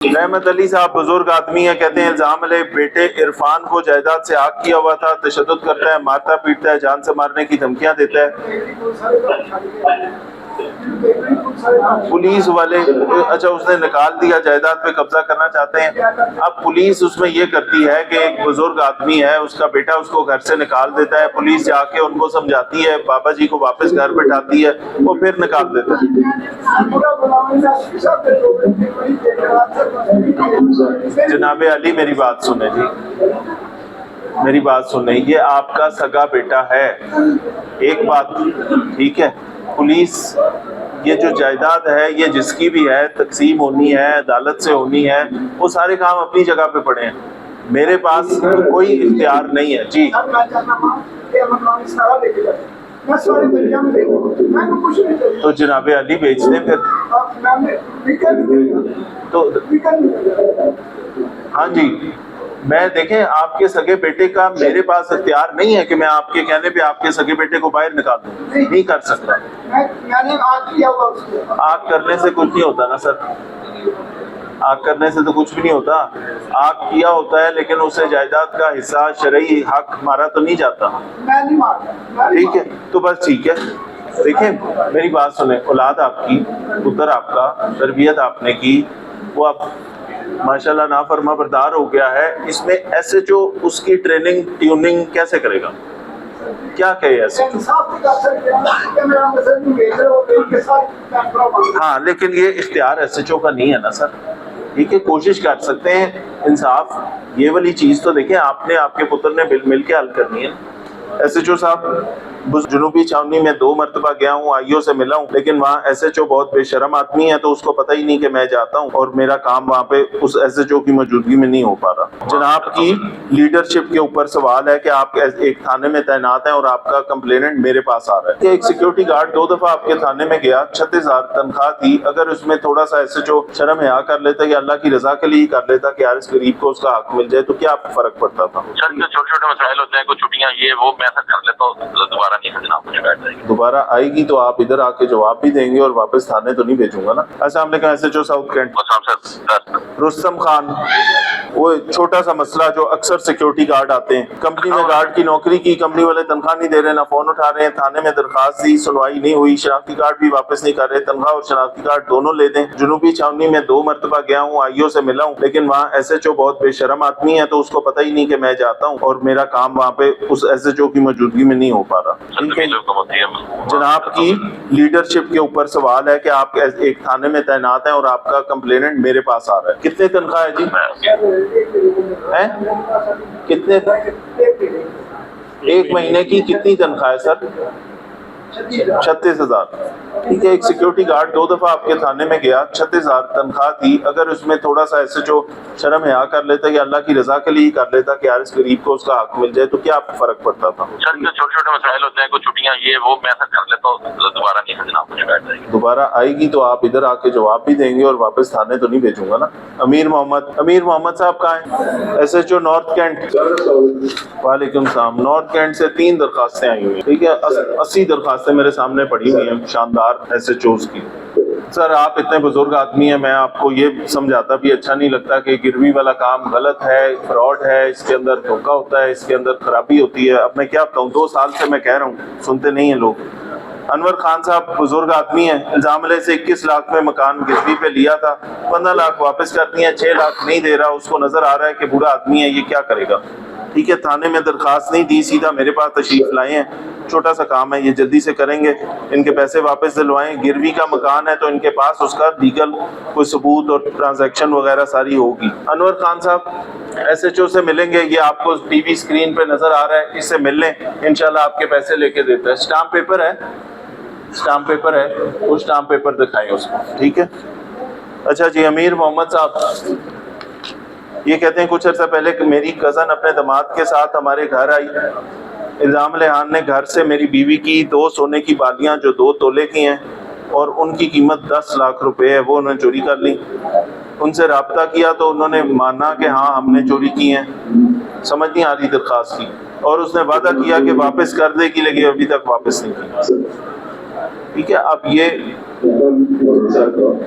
رحمت علی صاحب بزرگ آدمی ہیں، کہتے ہیں الزام علیہ بیٹے عرفان کو جائیداد سے آگ کیا ہوا تھا، تشدد کرتا ہے، مارتا پیٹتا ہے، جان سے مارنے کی دھمکیاں دیتا ہے۔ پولیس والے اچھا اس نے نکال دیا، جائیداد پہ قبضہ کرنا چاہتے ہیں۔ اب پولیس اس میں یہ کرتی ہے کہ ایک بزرگ آدمی ہے، اس کا بیٹا اس کو گھر سے نکال دیتا ہے، پولیس جا کے ان کو سمجھاتی ہے، بابا جی کو واپس گھر بٹھاتی ہے، وہ پھر نکال دیتا ہے۔ جناب علی میری بات سنیں جی، میری بات سنیں، یہ آپ کا سگا بیٹا ہے، ایک بات ٹھیک ہے۔ پولیس یہ جو جائیداد ہے یہ جس کی بھی ہے تقسیم ہونی ہے، عدالت سے ہونی ہے، وہ سارے کام اپنی جگہ پہ پڑے ہیں، میرے پاس کوئی اختیار نہیں ہے جی۔ تو جناب علی بیچ دیں پھر تو ہاں جی، میں دیکھیں آپ کے سگے بیٹے کا میرے پاس اختیار نہیں ہے کہ میں آپ کے کہنے پہ آپ کے سگے بیٹے کو باہر نکال دوں، نہیں کر سکتا۔ آگ کرنے سے کچھ نہیں ہوتا نا سر، آگ کرنے سے تو کچھ بھی نہیں ہوتا، آگ کیا ہوتا ہے لیکن اسے جائیداد کا حصہ شرعی حق مارا تو نہیں جاتا، ٹھیک ہے؟ تو بس ٹھیک ہے، دیکھیں میری بات سنیں، اولاد آپ کی، پتر آپ کا، تربیت آپ نے کی، وہ اب ماشاءاللہ نافرما بردار ہو گیا ہے، اس میں ایس ایچ او اس کی ٹریننگ ٹیوننگ کیسے کرے گا؟ کیا کہے ایسے؟ ہاں لیکن یہ اختیار ایس ایچ او کا نہیں ہے نا سر، ٹھیک ہے؟ کوشش کر سکتے ہیں انصاف، یہ والی چیز تو دیکھیں آپ نے، آپ کے پتر نے مل کے حل کرنی ہے۔ ایس ایچ او صاحب جنوبی چھاونی میں 2 مرتبہ گیا ہوں، آئی او سے ملا ہوں، لیکن وہاں ایس ایچ او بہت بے شرم آدمی ہے، تو اس کو پتہ ہی نہیں کہ میں جاتا ہوں اور میرا کام وہاں پہ اس ایس ایچ او کی موجودگی میں نہیں ہو پا رہا۔ جناب کی لیڈرشپ کے اوپر سوال ہے کہ آپ ایک تھانے میں تعینات ہیں اور آپ کا کمپلیننٹ میرے پاس آ رہا ہے کہ ایک سیکیورٹی گارڈ 2 دفعہ آپ کے تھانے میں گیا، 36,000 تنخواہ تھی، اگر اس میں تھوڑا سا ایس ایچ او شرم حیا کر لیتا یا اللہ کی رضا کے لیے کر لیتا کہ یار اس غریب کو اس کا حق مل جائے تو کیا فرق پڑتا تھا؟ سر جو چھوٹے چھوٹے مسائل ہوتے ہیں، کچھ چھٹیاں یہ وہ میں ایسا کر لیتا ہوں، دوبارہ نہیں ہے جناب، مجھے بیٹھ جائے گی، دوبارہ آئے گی تو آپ ادھر آ کے جواب بھی دیں گے اور واپس تھانے تو نہیں بھیجوں گا نا۔ السلام علیکم S H O South Cantt Rustam Khan, وہ چھوٹا سا مسئلہ جو اکثر سیکیورٹی گارڈ آتے ہیں، کمپنی میں گارڈ کی نوکری کی، کمپنی والے تنخواہ نہیں دے رہے، نہ فون اٹھا رہے ہیں، تھانے میں درخواست دی، سنوائی نہیں ہوئی، شناختی کارڈ بھی واپس نہیں کر رہے، تنخواہ اور شناختی کارڈ دونوں لے دیں۔ جنوبی چھاونی میں 2 مرتبہ گیا ہوں، آئی او سے ملا ہوں، لیکن وہاں ایس ایچ او بہت بے شرم آدمی ہے، تو اس کو پتہ ہی نہیں کہ میں جاتا ہوں اور میرا کام وہاں پہ اس ایس ایچ او کی موجودگی میں نہیں ہو پا رہا، ٹھیک ہے؟ جناب کی لیڈرشپ کے اوپر سوال ہے کہ آپ ایک تھانے میں تعینات ہیں اور آپ کا کمپلیننٹ میرے پاس آ رہا ہے، کتنے تنخواہ ہے جی؟ کتنے؟ 1 مہینے کی کتنی تنخواہ ہے سر؟ 36,000، ٹھیک ہے؟ ایک سیکیورٹی گارڈ 2 دفعہ آپ کے تھانے میں گیا، 36,000 تنخواہ تھی، اگر اس میں تھوڑا سا ایس ایچ او شرم حیا کر لیتا یا اللہ کی رضا کے لیے کر لیتا کہ یار اس غریب کو اس کا حق مل جائے تو کیا فرق پڑتا تھا؟ سر جو چھوٹے چھوٹے مسائل ہوتے ہیں، کچھ چھٹیاں یہ وہ میں ایسا کر لیتا ہوں، دوبارہ نہیں ہے جناب، مجھے بیٹھ جائے گی، دوبارہ آئے گی تو آپ ادھر آ کے جواب بھی دیں گے اور واپس تھانے تو نہیں بھیجوں گا نا۔ امیر محمد صاحب کہاں ہیں؟ S H O North Cantt. وعلیکم السلام۔ نارتھ کینٹ سے 3 درخواستیں آئی ہوئی ہیں، ٹھیک ہے؟ 80 درخواستیں میرے سامنے پڑی ہوئی ہیں شاندار ایس ایچ اوز کی۔ سر آپ اتنے بزرگ آدمی ہیں، میں آپ کو یہ سمجھاتا بھی اچھا نہیں لگتا کہ گروی والا کام غلط ہے، فراڈ ہے، اس کے اندر دھوکہ ہوتا ہے، اس کے اندر خرابی ہوتی ہے۔ اب میں کیا بتاؤں، 2 سال سے میں کہہ رہا ہوں، سنتے نہیں ہیں لوگ۔ انور خان صاحب بزرگ آدمی ہیں، الزام علیہ سے 21 لاکھ میں مکان گروی پہ لیا تھا، 15 لاکھ واپس کر دیا، 6 لاکھ نہیں دے رہا، اس کو نظر آ رہا ہے کہ بوڑھا آدمی ہے، یہ کیا کرے گا، ٹھیک ہے؟ تھانے میں درخواست نہیں دی، سیدھا میرے پاس تشریف لائے ہیں، چھوٹا سا کام ہے، یہ جلدی سے کریں گے، ان کے پیسے واپس دلوائیں، گروی کا مکان ہے تو ان کے پاس اس کا لیگل کوئی ثبوت اور ٹرانزیکشن وغیرہ ساری ہوگی۔ انور خان صاحب ایس ایچ او سے ملیں گے، یہ آپ کو ٹی وی اسکرین پہ نظر آ رہا ہے، اس سے مل لیں، انشاءاللہ آپ کے پیسے لے کے دیتا ہے۔ اسٹامپ پیپر ہے، اسٹامپ پیپر ہے، وہ اسٹامپ پیپر دکھائیں اس کو، ٹھیک ہے؟ اچھا جی، امیر محمد صاحب یہ کہتے ہیں کچھ عرصہ پہلے کہ میری کزن اپنے داماد کے ساتھ ہمارے گھر آئی، الزام لحان نے گھر سے میری بیوی کی 2 سونے کی بالیاں جو 2 تولے کی ہیں اور ان کی قیمت 10 لاکھ روپے ہے، وہ انہوں نے چوری کر لی۔ ان سے رابطہ کیا تو انہوں نے مانا کہ ہاں ہم نے چوری کی ہیں، سمجھ نہیں آ رہی درخواست کی، اور اس نے وعدہ کیا کہ واپس کر دے گی، لیکن ابھی تک واپس نہیں کی، ٹھیک ہے؟ اب یہ